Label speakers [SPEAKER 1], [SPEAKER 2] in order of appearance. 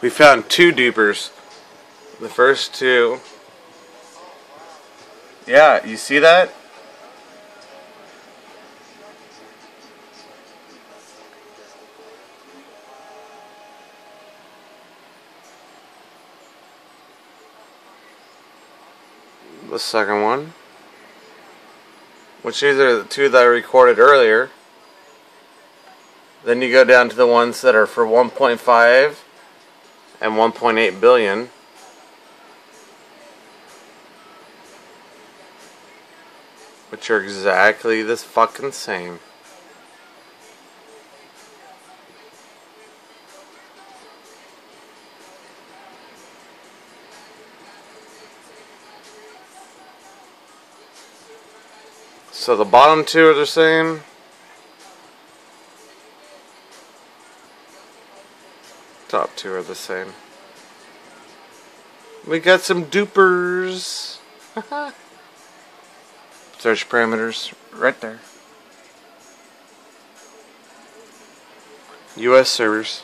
[SPEAKER 1] We found two dupers. The first two. Yeah, you see that? The second one, which these are the two that I recorded earlier. Then you go down to the ones that are for 1.5 and 1.8 billion. Which are exactly the fucking same. So the bottom two are the same. Top two are the same. We got some dupers. Search parameters right there. US servers.